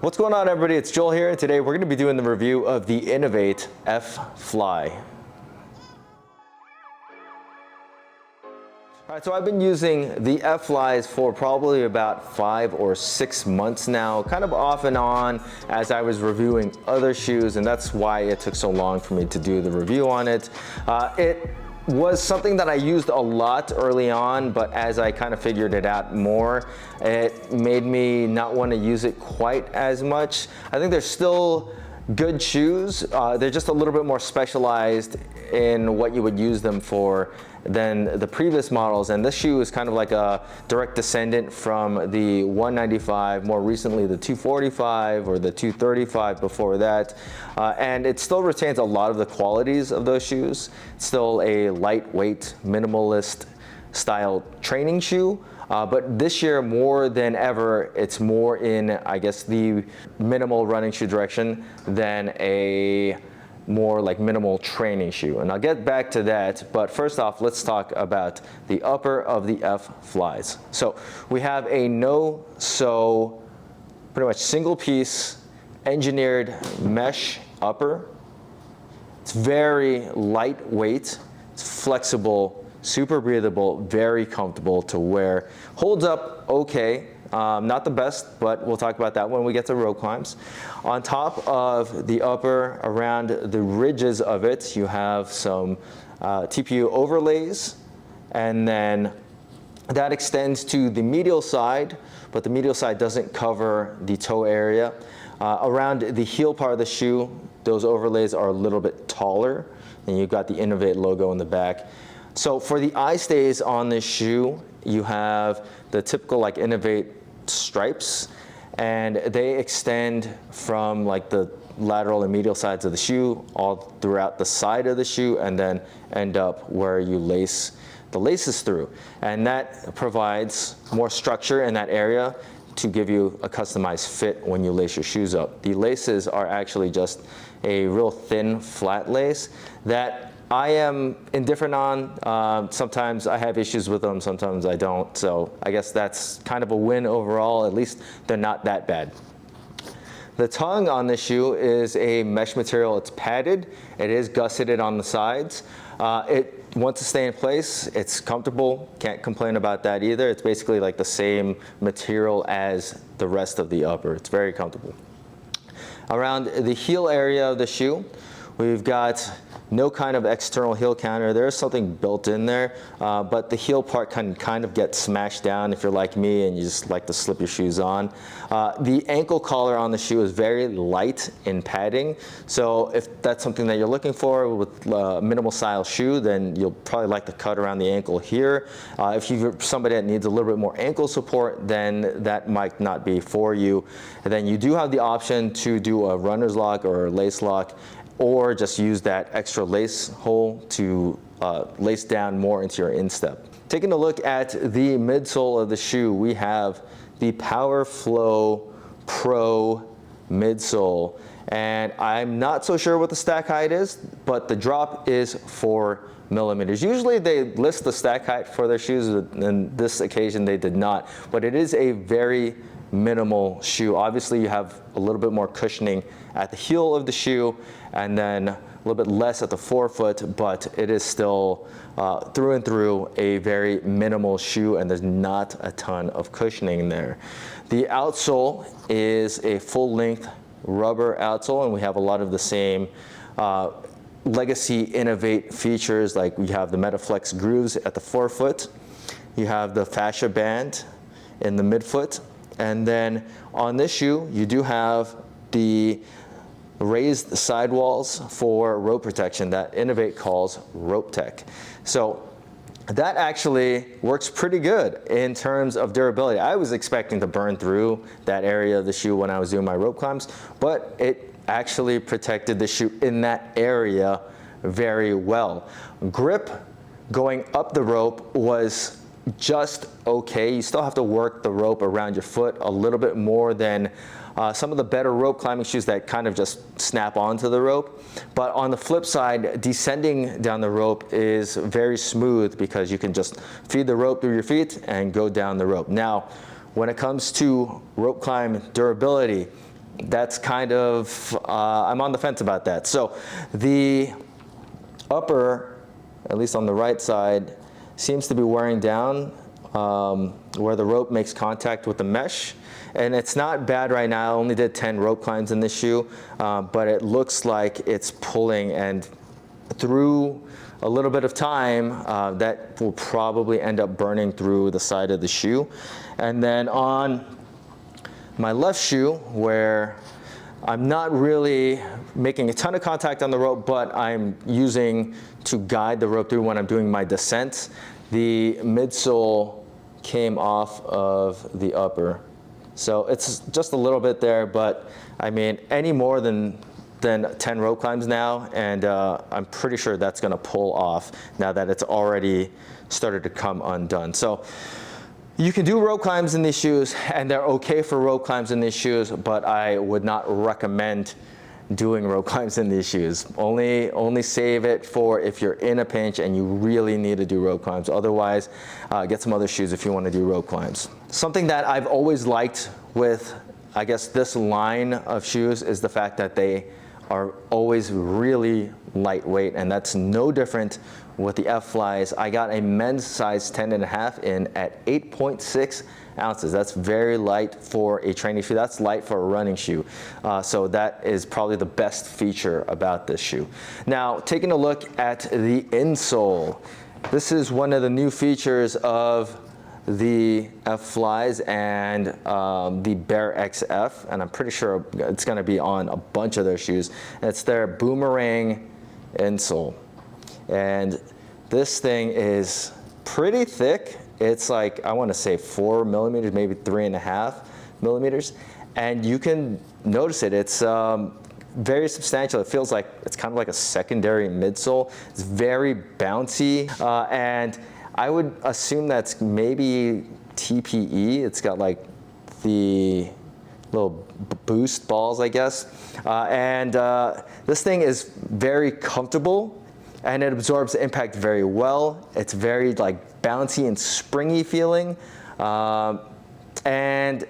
What's going on, everybody? It's Joel here, and today we're going to be doing the review of the Inov-8 F-Fly. All right, so I've been using the F-Flies for probably about 5 or 6 months now, kind of off and on as I was reviewing other shoes, and that's why it took so long for me to do the review on it. It was something that I used a lot early on, but as I kind of figured it out more, it made me not want to use it quite as much. I think they're still good shoes. They're just a little bit more specialized in what you would use them for than the previous models, and this shoe is kind of like a direct descendant from the 195, more recently the 245 or the 235 before that, and it still retains a lot of the qualities of those shoes. It's still a lightweight, minimalist style training shoe, but this year more than ever, it's more in, I guess, the minimal running shoe direction than a more like minimal training shoe, and I'll get back to that. But first off, let's talk about the upper of the F-Flies. So we have a no-sew, pretty much single piece engineered mesh upper. It's very lightweight, it's flexible, super breathable, very comfortable to wear. Holds up okay. Not the best, but we'll talk about that when we get to rope climbs. On top of the upper, around the ridges of it, you have some TPU overlays, and then that extends to the medial side, but the medial side doesn't cover the toe area. Around the heel part of the shoe, those overlays are a little bit taller, and you've got the Inov-8 logo in the back. So for the eye stays on this shoe, you have the typical like Inov-8 stripes, and they extend from like the lateral and medial sides of the shoe all throughout the side of the shoe, and then end up where you lace the laces through, and that provides more structure in that area to give you a customized fit when you lace your shoes up. The laces are actually just a real thin flat lace that I am indifferent on. Sometimes I have issues with them, sometimes I don't. So I guess that's kind of a win overall. At least they're not that bad. The tongue on this shoe is a mesh material. It's padded. It is gusseted on the sides. It wants to stay in place. It's comfortable. Can't complain about that either. It's basically like the same material as the rest of the upper. It's very comfortable. Around the heel area of the shoe, we've got no kind of external heel counter. There is something built in there, but the heel part can kind of get smashed down if you're like me and you just like to slip your shoes on. The ankle collar on the shoe is very light in padding, so if that's something that you're looking for with a minimal style shoe, then you'll probably like the cut around the ankle here. If you're somebody that needs a little bit more ankle support, then that might not be for you. And then you do have the option to do a runner's lock or a lace lock, or just use that extra lace hole to lace down more into your instep. Taking a look at the midsole of the shoe, we have the PowerFlow Pro midsole, and I'm not so sure what the stack height is, but the drop is 4 millimeters. Usually they list the stack height for their shoes, and this occasion they did not, but it is a very minimal shoe. Obviously you have a little bit more cushioning at the heel of the shoe, and then a little bit less at the forefoot, but it is still through and through a very minimal shoe, and there's not a ton of cushioning there. The outsole is a full-length rubber outsole, and we have a lot of the same legacy Inov-8 features, like we have the Metaflex grooves at the forefoot, you have the fascia band in the midfoot, and then on this shoe you do have the raised sidewalls for rope protection that Inov-8 calls Rope Tech. So that actually works pretty good in terms of durability. I was expecting to burn through that area of the shoe when I was doing my rope climbs, but it actually protected the shoe in that area very well. Grip going up the rope was just okay. You still have to work the rope around your foot a little bit more than some of the better rope climbing shoes that kind of just snap onto the rope. But on the flip side, descending down the rope is very smooth because you can just feed the rope through your feet and go down the rope. Now, when it comes to rope climb durability, that's kind of, I'm on the fence about that. So the upper, at least on the right side, seems to be wearing down where the rope makes contact with the mesh. And it's not bad right now. I only did 10 rope climbs in this shoe, but it looks like it's pulling, and through a little bit of time, that will probably end up burning through the side of the shoe. And then on my left shoe, where I'm not really making a ton of contact on the rope, but I'm using to guide the rope through when I'm doing my descent, the midsole came off of the upper. So it's just a little bit there, but I mean, any more than 10 rope climbs now, and I'm pretty sure that's gonna pull off now that it's already started to come undone. So you can do rope climbs in these shoes, and they're okay for rope climbs in these shoes, but I would not recommend doing rope climbs in these shoes. Only save it for if you're in a pinch and you really need to do rope climbs. Otherwise, get some other shoes if you want to do rope climbs. Something that I've always liked with, I guess, this line of shoes is the fact that they are always really lightweight, and that's no different with the F-Flies. I got a men's size 10.5 in at 8.6 ounces. That's very light for a training shoe. That's light for a running shoe. So that is probably the best feature about this shoe. Now, taking a look at the insole. This is one of the new features of the F-Flies and the Bear XF, and I'm pretty sure it's going to be on a bunch of their shoes. It's their Boomerang insole, and this thing is pretty thick. It's like, I want to say 4 millimeters, maybe 3.5 millimeters, and you can notice it. It's very substantial. It feels like it's kind of like a secondary midsole. It's very bouncy, and I would assume that's maybe TPE. It's got like the little boost balls, I guess. This thing is very comfortable, and it absorbs the impact very well. It's very like bouncy and springy feeling. And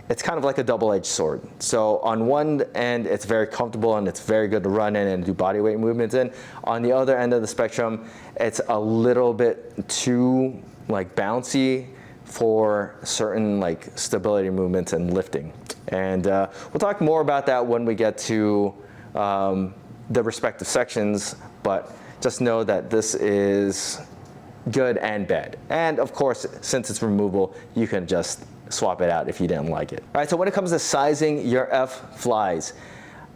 it's kind of like a double-edged sword. So on one end, it's very comfortable and it's very good to run in and do body weight movements in. On the other end of the spectrum, it's a little bit too like bouncy for certain like stability movements and lifting. And we'll talk more about that when we get to the respective sections, but just know that this is good and bad. And of course, since it's removable, you can just swap it out if you didn't like it. All right, so when it comes to sizing your F-Flies,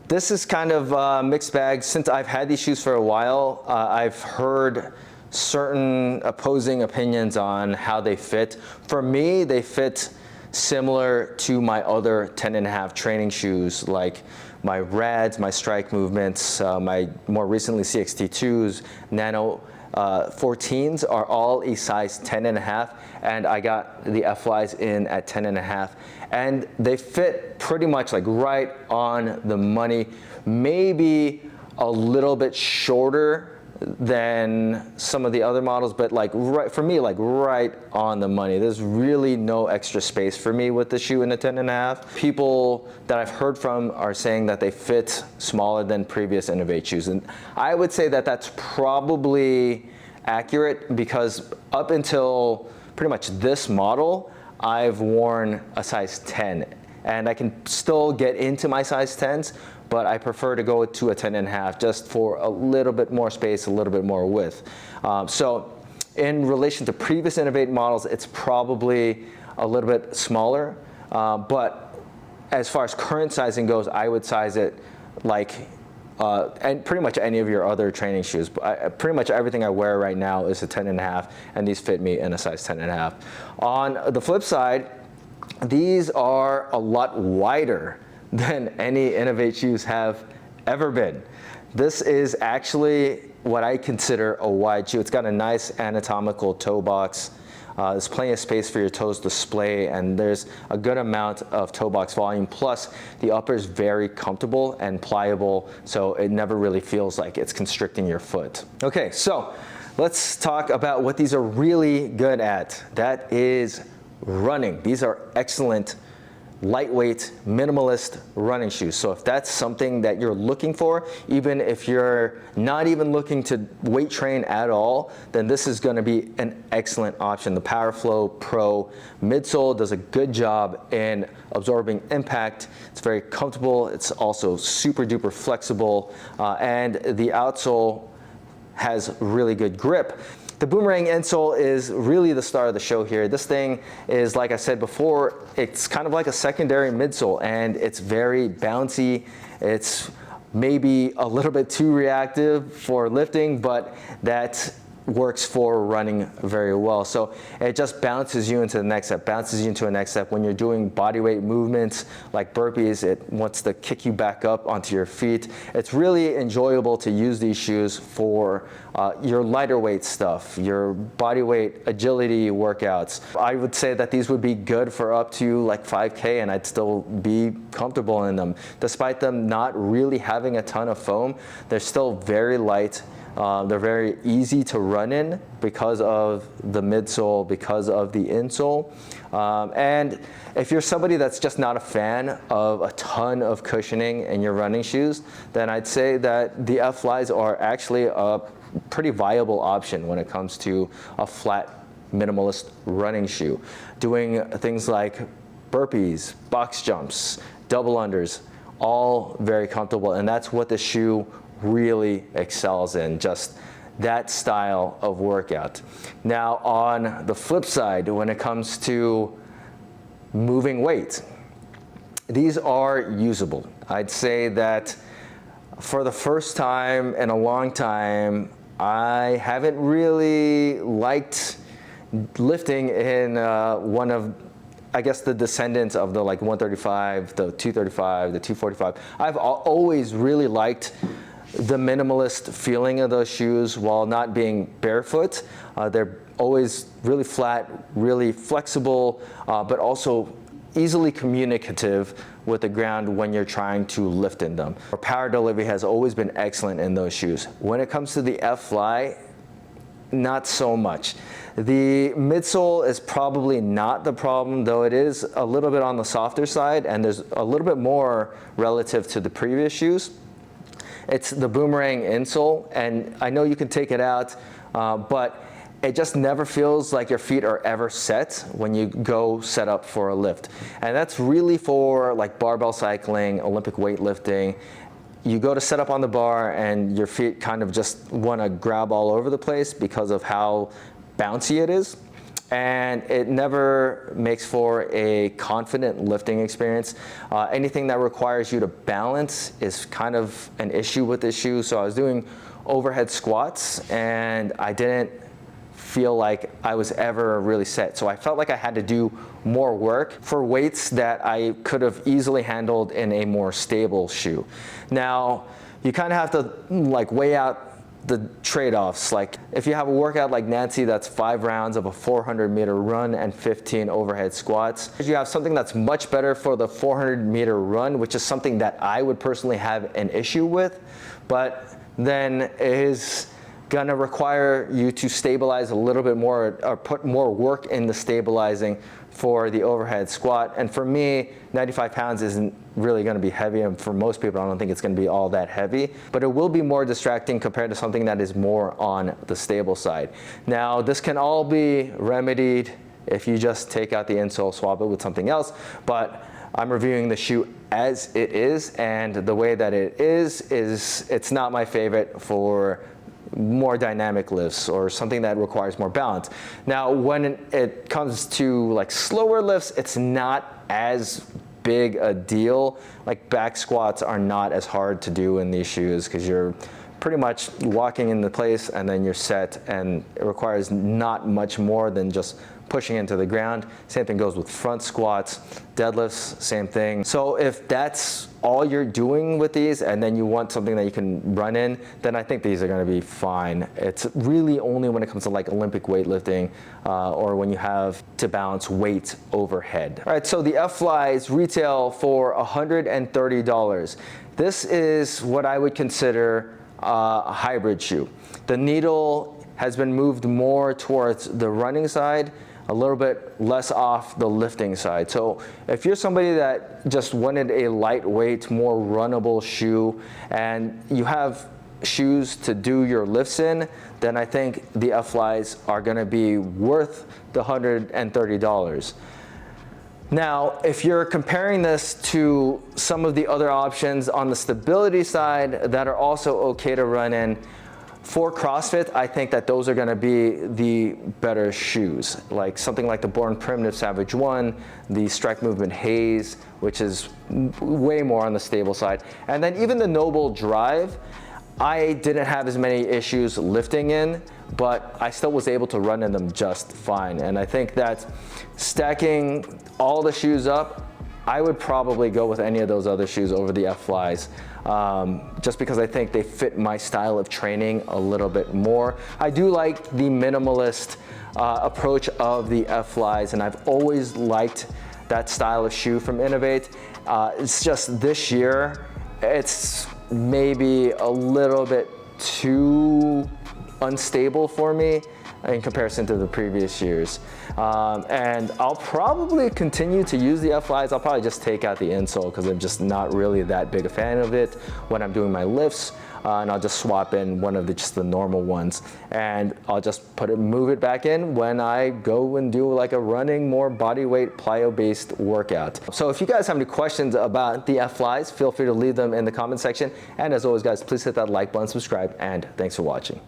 this is kind of a mixed bag. Since I've had these shoes for a while, I've heard certain opposing opinions on how they fit. For me, they fit similar to my other 10.5 training shoes, like my Rads, my Strike Movements, my more recently CXT2s, Nano 14s are all a size 10.5, and I got the F-Flies in at 10.5, and they fit pretty much like right on the money, maybe a little bit shorter than some of the other models, but like right for me, like right on the money. There's really no extra space for me with the shoe in a 10.5. People that I've heard from are saying that they fit smaller than previous Inov-8 shoes, and I would say that that's probably accurate, because up until pretty much this model, I've worn a size 10, and I can still get into my size 10s, but I prefer to go to a 10.5 just for a little bit more space, a little bit more width. So in relation to previous Inov-8 models, it's probably a little bit smaller, but as far as current sizing goes, I would size it like and pretty much any of your other training shoes. Pretty much everything I wear right now is a 10.5, and these fit me in a size 10.5. On the flip side, these are a lot wider than any Inov-8 shoes have ever been. This is actually what I consider a wide shoe. It's got a nice anatomical toe box. There's plenty of space for your toes to display, and there's a good amount of toe box volume. Plus, the upper is very comfortable and pliable, so it never really feels like it's constricting your foot. Okay, so let's talk about what these are really good at. That is running. These are excellent lightweight, minimalist running shoes. So if that's something that you're looking for, even if you're not even looking to weight train at all, then this is going to be an excellent option. The PowerFlow Pro midsole does a good job in absorbing impact. It's very comfortable. It's also super duper flexible, and the outsole has really good grip. The Boomerang insole is really the star of the show here. This thing is, like I said before, it's kind of like a secondary midsole, and it's very bouncy. It's maybe a little bit too reactive for lifting, but that works for running very well. So it just bounces you into the next step, bounces you into a next step. When you're doing body weight movements like burpees, it wants to kick you back up onto your feet. It's really enjoyable to use these shoes for your lighter weight stuff, your body weight agility workouts. I would say that these would be good for up to like 5K, and I'd still be comfortable in them. Despite them not really having a ton of foam, they're still very light. They're very easy to run in because of the midsole, because of the insole. And if you're somebody that's just not a fan of a ton of cushioning in your running shoes, then I'd say that the F-Flies are actually a pretty viable option when it comes to a flat, minimalist running shoe. Doing things like burpees, box jumps, double unders, all very comfortable, and that's what the shoe really excels in, just that style of workout. Now on the flip side, when it comes to moving weight, these are usable. I'd say that for the first time in a long time, I haven't really liked lifting in one of, I guess, the descendants of the like 135, the 235, the 245. I've always really liked the minimalist feeling of those shoes while not being barefoot. They're always really flat, really flexible, but also easily communicative with the ground when you're trying to lift in them. Our power delivery has always been excellent in those shoes. When it comes to the F-Fly, not so much. The midsole is probably not the problem, though it is a little bit on the softer side, and there's a little bit more relative to the previous shoes. It's the Boomerang insole, and I know you can take it out, but it just never feels like your feet are ever set when you go set up for a lift. And that's really for like barbell cycling, Olympic weightlifting. You go to set up on the bar and your feet kind of just want to grab all over the place because of how bouncy it is. And it never makes for a confident lifting experience. Anything that requires you to balance is kind of an issue with this shoe. So I was doing overhead squats and I didn't feel like I was ever really set. So I felt like I had to do more work for weights that I could have easily handled in a more stable shoe. Now, you kind of have to like weigh out the trade-offs. Like if you have a workout like Nancy that's 5 rounds of a 400-meter run and 15 overhead squats, you have something that's much better for the 400-meter run, which is something that I would personally have an issue with, but then it is gonna require you to stabilize a little bit more or put more work into stabilizing for the overhead squat. And for me, 95 pounds isn't really gonna be heavy, and for most people I don't think it's gonna be all that heavy, but it will be more distracting compared to something that is more on the stable side. Now this can all be remedied if you just take out the insole, swap it with something else, but I'm reviewing the shoe as it is, and the way that it is it's not my favorite for more dynamic lifts or something that requires more balance. Now when it comes to like slower lifts, it's not as big a deal. Like back squats are not as hard to do in these shoes because you're pretty much walking into place and then you're set, and it requires not much more than just pushing into the ground. Same thing goes with front squats, deadlifts, same thing. So if that's all you're doing with these and then you want something that you can run in, then I think these are gonna be fine. It's really only when it comes to like Olympic weightlifting or when you have to balance weight overhead. All right, so the F-Flies retail for $130. This is what I would consider a hybrid shoe. The needle has been moved more towards the running side, a little bit less off the lifting side. So if you're somebody that just wanted a lightweight, more runnable shoe, and you have shoes to do your lifts in, then I think the F-Flies are gonna be worth the $130. Now, if you're comparing this to some of the other options on the stability side that are also okay to run in, for CrossFit, I think that those are gonna be the better shoes, like something like the Born Primitive Savage 1, the Strike Movement Haze, which is way more on the stable side, and then even the Noble Drive, I didn't have as many issues lifting in, but I still was able to run in them just fine. And I think that stacking all the shoes up, I would probably go with any of those other shoes over the F-Flies, just because I think they fit my style of training a little bit more. I do like the minimalist approach of the F-Flies, and I've always liked that style of shoe from Inov-8. It's just this year, it's maybe a little bit too unstable for me in comparison to the previous years. And I'll probably continue to use the F-Flies. I'll probably just take out the insole because I'm just not really that big a fan of it when I'm doing my lifts. And I'll just swap in one of just the normal ones, and I'll just move it back in when I go and do like a running, more body weight, plyo-based workout. So if you guys have any questions about the F-Flies, feel free to leave them in the comment section. And as always, guys, please hit that like button, subscribe, and thanks for watching.